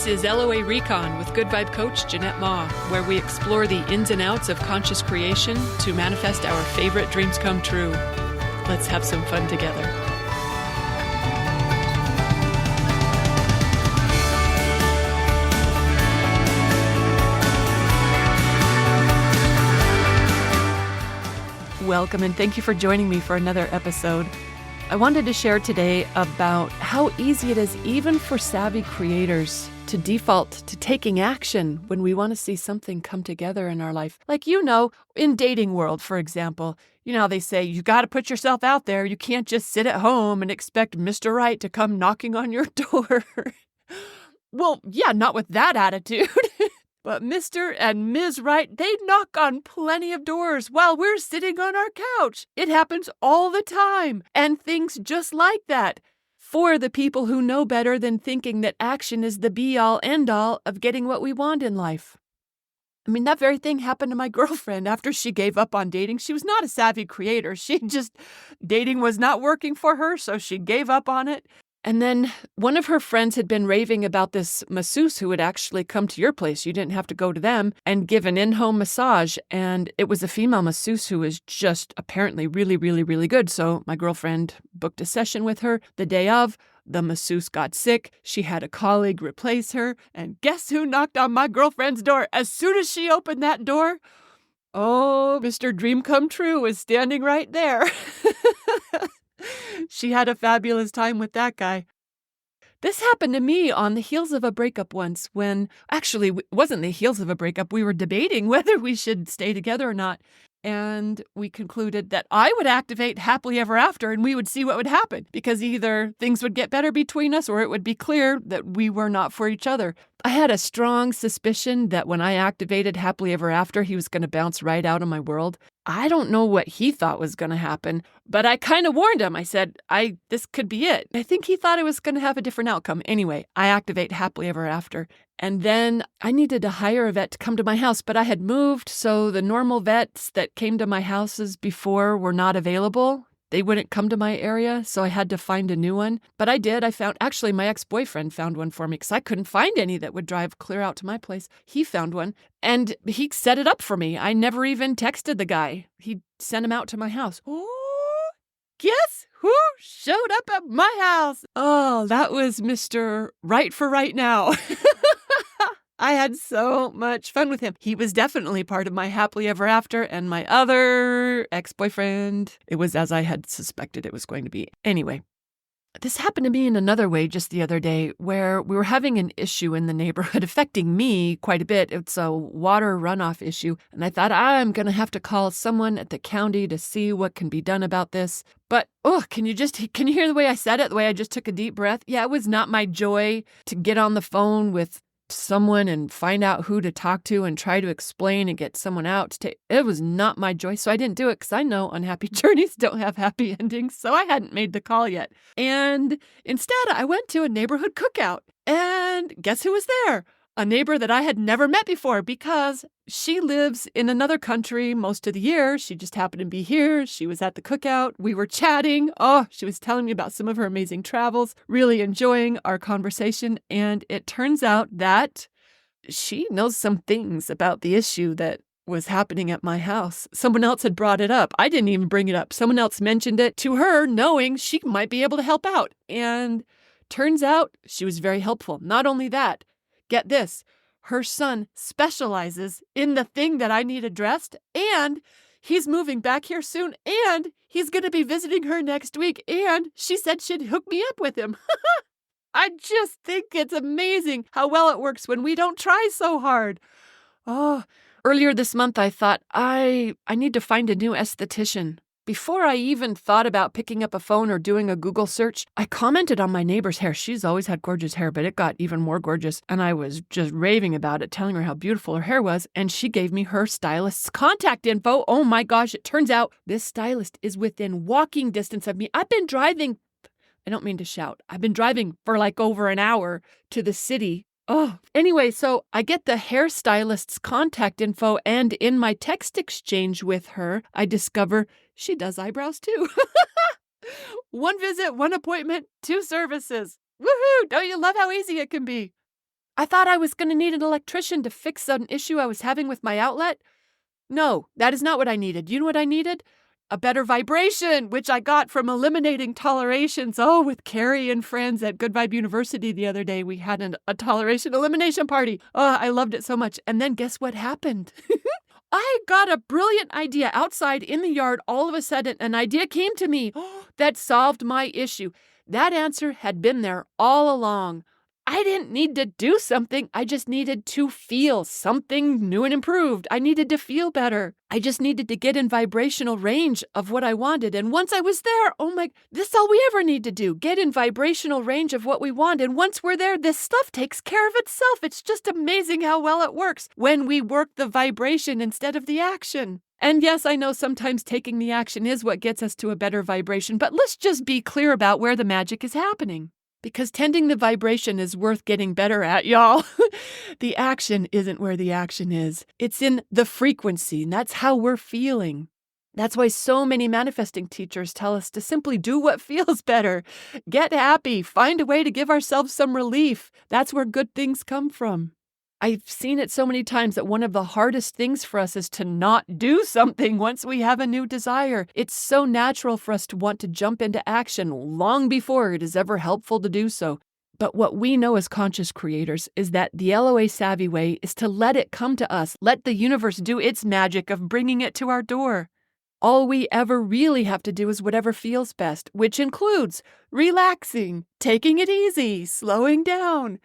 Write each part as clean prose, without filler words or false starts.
This is LOA Recon with Good Vibe Coach Jeanette Ma, where we explore the ins and outs of conscious creation to manifest our favorite dreams come true. Let's have some fun together. Welcome and thank you for joining me for another episode. I wanted to share today about how easy it is even for savvy creators to default to taking action when we want to see something come together in our life. Like, in dating world, for example, how they say you got to put yourself out there. You can't just sit at home and expect Mr. Right to come knocking on your door. Well, yeah, not with that attitude. But Mr. and Ms. Right, they knock on plenty of doors while we're sitting on our couch. It happens all the time, and things just like that. For the people who know better than thinking that action is the be-all, end-all of getting what we want in life. That very thing happened to my girlfriend after she gave up on dating. She was not a savvy creator. Dating was not working for her, so she gave up on it. And then one of her friends had been raving about this masseuse who would actually come to your place. You didn't have to go to them and give an in-home massage. And it was a female masseuse who was just apparently really, really, really good. So my girlfriend booked a session with her. The day of, the masseuse got sick. She had a colleague replace her. And guess who knocked on my girlfriend's door? As soon as she opened that door, oh, Mr. Dream Come True was standing right there. She had a fabulous time with that guy. This happened to me on the heels of a breakup once actually, it wasn't the heels of a breakup. We were debating whether we should stay together or not. And we concluded that I would activate happily ever after and we would see what would happen, because either things would get better between us or it would be clear that we were not for each other. I had a strong suspicion that when I activated happily ever after, he was going to bounce right out of my world. I don't know what he thought was going to happen, but I kind of warned him. I said, this could be it. I think he thought it was going to have a different outcome. Anyway, I activate happily ever after. And then I needed to hire a vet to come to my house, but I had moved, so the normal vets that came to my houses before were not available. They wouldn't come to my area, so I had to find a new one. But I did. Actually, my ex-boyfriend found one for me because I couldn't find any that would drive clear out to my place. He found one, and he set it up for me. I never even texted the guy. He sent him out to my house. Oh, guess who showed up at my house? Oh, that was Mr. Right for Right Now. I had so much fun with him. He was definitely part of my happily ever after, and my other ex-boyfriend, it was as I had suspected it was going to be. Anyway, this happened to me in another way just the other day, where we were having an issue in the neighborhood affecting me quite a bit. It's a water runoff issue, and I thought I'm going to have to call someone at the county to see what can be done about this. But, can you hear the way I said it, the way I just took a deep breath? Yeah, it was not my joy to get on the phone with someone and find out who to talk to and try to explain and get someone out. It was not my joy, so I didn't do it because I know unhappy journeys don't have happy endings, so I hadn't made the call yet. And instead, I went to a neighborhood cookout, and guess who was there? A neighbor that I had never met before, because she lives in another country most of the year. She just happened to be here. She was at the cookout. We were chatting. Oh, she was telling me about some of her amazing travels, really enjoying our conversation. And it turns out that she knows some things about the issue that was happening at my house. Someone else had brought it up. I didn't even bring it up. Someone else mentioned it to her, knowing she might be able to help out. And turns out she was very helpful. Not only that, get this, her son specializes in the thing that I need addressed, and he's moving back here soon, and he's going to be visiting her next week, and she said she'd hook me up with him. I just think it's amazing how well it works when we don't try so hard. Oh, earlier this month I thought I need to find a new esthetician. Before I even thought about picking up a phone or doing a Google search, I commented on my neighbor's hair. She's always had gorgeous hair, but it got even more gorgeous. And I was just raving about it, telling her how beautiful her hair was. And she gave me her stylist's contact info. Oh my gosh, it turns out this stylist is within walking distance of me. I don't mean to shout. I've been driving for like over an hour to the city. Oh, anyway, so I get the hairstylist's contact info, and in my text exchange with her, I discover she does eyebrows too. One visit, one appointment, 2 services. Woohoo! Don't you love how easy it can be? I thought I was going to need an electrician to fix an issue I was having with my outlet. No, that is not what I needed. You know what I needed? A better vibration, which I got from eliminating tolerations. Oh, with Carrie and friends at Good Vibe University the other day, we had a toleration elimination party. Oh, I loved it so much. And then guess what happened? I got a brilliant idea outside in the yard. All of a sudden, an idea came to me that solved my issue. That answer had been there all along. I didn't need to do something. I just needed to feel something new and improved. I needed to feel better. I just needed to get in vibrational range of what I wanted. And once I was there, this is all we ever need to do. Get in vibrational range of what we want. And once we're there, this stuff takes care of itself. It's just amazing how well it works when we work the vibration instead of the action. And yes, I know sometimes taking the action is what gets us to a better vibration, but let's just be clear about where the magic is happening. Because tending the vibration is worth getting better at, y'all. The action isn't where the action is. It's in the frequency, and that's how we're feeling. That's why so many manifesting teachers tell us to simply do what feels better. Get happy. Find a way to give ourselves some relief. That's where good things come from. I've seen it so many times that one of the hardest things for us is to not do something once we have a new desire. It's so natural for us to want to jump into action long before it is ever helpful to do so. But what we know as conscious creators is that the LOA savvy way is to let it come to us. Let the universe do its magic of bringing it to our door. All we ever really have to do is whatever feels best, which includes relaxing, taking it easy, slowing down.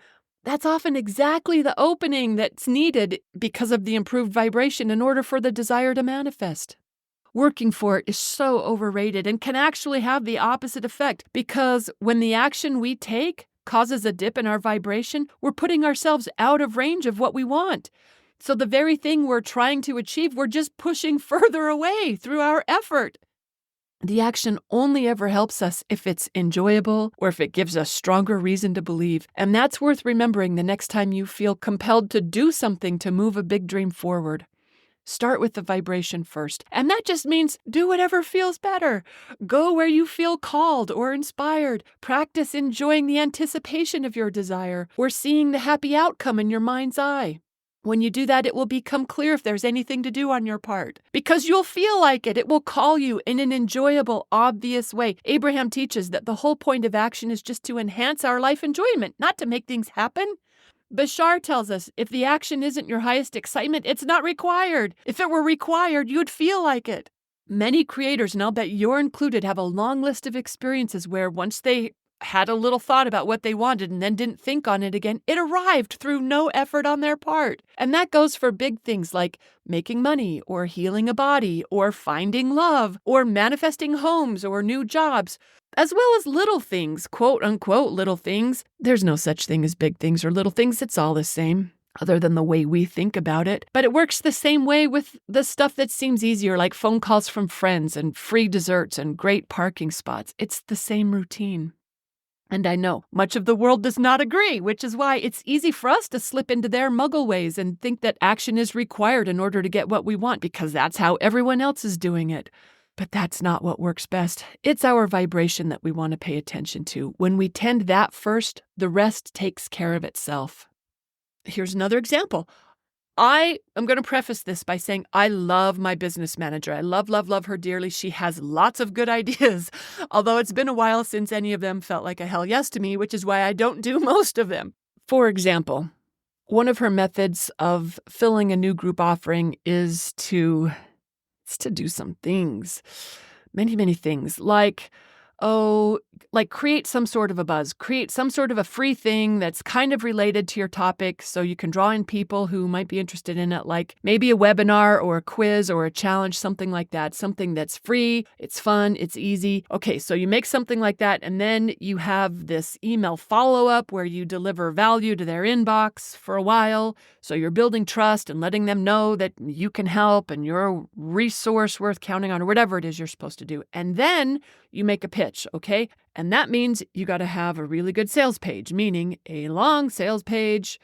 That's often exactly the opening that's needed because of the improved vibration in order for the desire to manifest. Working for it is so overrated and can actually have the opposite effect because when the action we take causes a dip in our vibration, we're putting ourselves out of range of what we want. So the very thing we're trying to achieve, we're just pushing further away through our effort. The action only ever helps us if it's enjoyable or if it gives us stronger reason to believe. And that's worth remembering the next time you feel compelled to do something to move a big dream forward. Start with the vibration first. And that just means do whatever feels better. Go where you feel called or inspired. Practice enjoying the anticipation of your desire or seeing the happy outcome in your mind's eye. When you do that, it will become clear if there's anything to do on your part. Because you'll feel like it. It will call you in an enjoyable, obvious way. Abraham teaches that the whole point of action is just to enhance our life enjoyment, not to make things happen. Bashar tells us if the action isn't your highest excitement, it's not required. If it were required, you'd feel like it. Many creators, and I'll bet you're included, have a long list of experiences where once they had a little thought about what they wanted and then didn't think on it again, it arrived through no effort on their part. And that goes for big things like making money or healing a body or finding love or manifesting homes or new jobs, as well as little things, quote unquote little things. There's no such thing as big things or little things. It's all the same, other than the way we think about it. But it works the same way with the stuff that seems easier, like phone calls from friends and free desserts and great parking spots. It's the same routine. And I know much of the world does not agree, which is why it's easy for us to slip into their muggle ways and think that action is required in order to get what we want because that's how everyone else is doing it. But that's not what works best. It's our vibration that we want to pay attention to. When we tend that first, the rest takes care of itself. Here's another example. I am going to preface this by saying I love my business manager. I love her dearly. She has lots of good ideas, although it's been a while since any of them felt like a hell yes to me, which is why I don't do most of them. For example, one of her methods of filling a new group offering is to do some things, many things, like create some sort of a buzz, create some sort of a free thing that's kind of related to your topic so you can draw in people who might be interested in it, like maybe a webinar or a quiz or a challenge, something like that, something that's free, it's fun, it's easy. Okay, so you make something like that and then you have this email follow-up where you deliver value to their inbox for a while. So you're building trust and letting them know that you can help and you're a resource worth counting on or whatever it is you're supposed to do. And then you make a pitch, okay? And that means you got to have a really good sales page, meaning a long sales page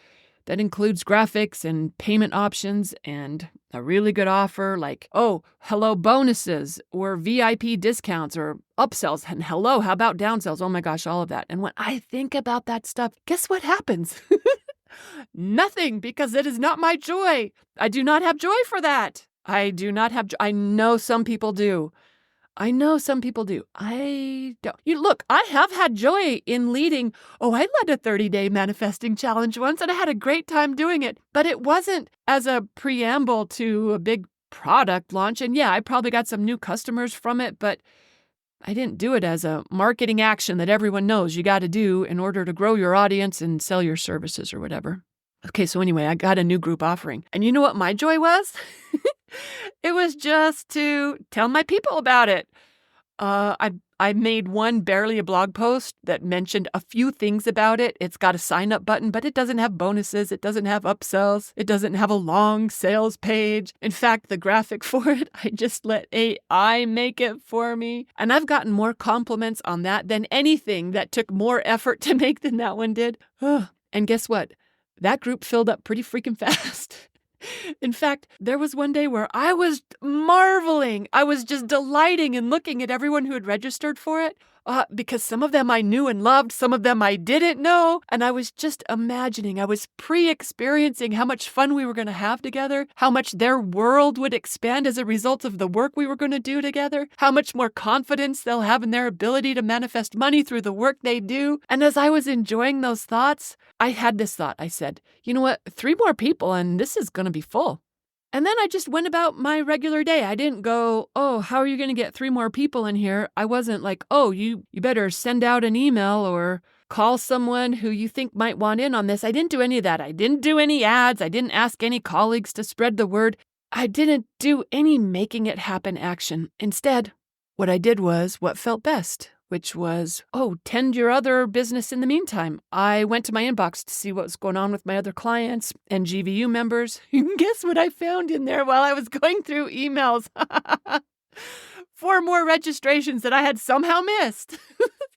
that includes graphics and payment options and a really good offer like, oh, hello bonuses or VIP discounts or upsells. And hello, how about downsells? Oh my gosh, all of that. And when I think about that stuff, guess what happens? Nothing, because it is not my joy. I do not have joy for that. I do not have I know some people do. I know some people do. I don't. Look, I have had joy in leading. Oh, I led a 30-day manifesting challenge once, and I had a great time doing it. But it wasn't as a preamble to a big product launch. And yeah, I probably got some new customers from it, but I didn't do it as a marketing action that everyone knows you got to do in order to grow your audience and sell your services or whatever. Okay, so anyway, I got a new group offering. And you know what my joy was? It was just to tell my people about it. I made one barely a blog post that mentioned a few things about it. It's got a sign up button, but it doesn't have bonuses. It doesn't have upsells. It doesn't have a long sales page. In fact, the graphic for it, I just let AI make it for me. And I've gotten more compliments on that than anything that took more effort to make than that one did. And guess what? That group filled up pretty freaking fast. In fact, there was one day where I was marveling. I was just delighting in looking at everyone who had registered for it. Because some of them I knew and loved, some of them I didn't know. And I was just imagining, I was pre-experiencing how much fun we were going to have together, how much their world would expand as a result of the work we were going to do together, how much more confidence they'll have in their ability to manifest money through the work they do. And as I was enjoying those thoughts, I had this thought. I said, you know what? 3 more people and this is going to be full. And then I just went about my regular day. I didn't go, oh, how are you going to get 3 more people in here? I wasn't like, oh, you better send out an email or call someone who you think might want in on this. I didn't do any of that. I didn't do any ads. I didn't ask any colleagues to spread the word. I didn't do any making it happen action. Instead, what I did was what felt best, which was, tend your other business in the meantime. I went to my inbox to see what was going on with my other clients and GVU members. Guess what I found in there while I was going through emails? 4 more registrations that I had somehow missed.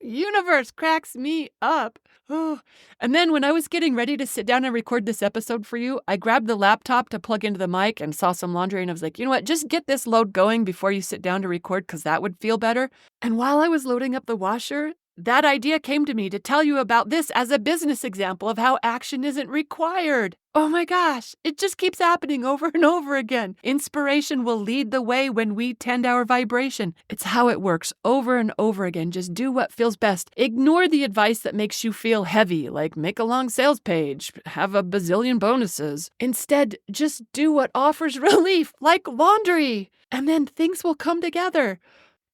Universe cracks me up. And then when I was getting ready to sit down and record this episode for you, I grabbed the laptop to plug into the mic and saw some laundry, and I was like, you know what, just get this load going before you sit down to record because that would feel better. And while I was loading up the washer, that idea came to me to tell you about this as a business example of how action isn't required. Oh my gosh, it just keeps happening over and over again. Inspiration will lead the way when we tend our vibration. It's how it works over and over again. Just do what feels best. Ignore the advice that makes you feel heavy, like make a long sales page, have a bazillion bonuses. Instead, just do what offers relief, like laundry, and then things will come together.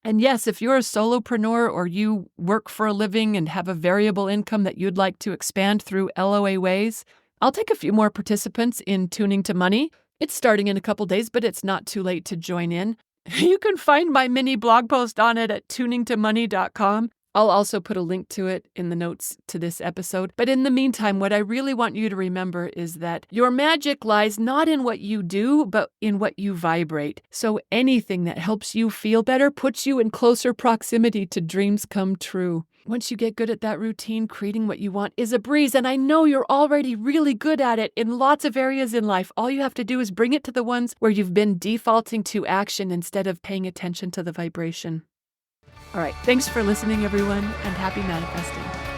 And yes, if you're a solopreneur or you work for a living and have a variable income that you'd like to expand through LOA Ways, I'll take a few more participants in Tuning to Money. It's starting in a couple days, but it's not too late to join in. You can find my mini blog post on it at tuningtomoney.com. I'll also put a link to it in the notes to this episode. But in the meantime, what I really want you to remember is that your magic lies not in what you do, but in what you vibrate. So anything that helps you feel better puts you in closer proximity to dreams come true. Once you get good at that routine, creating what you want is a breeze. And I know you're already really good at it in lots of areas in life. All you have to do is bring it to the ones where you've been defaulting to action instead of paying attention to the vibration. All right. Thanks for listening, everyone, and happy manifesting.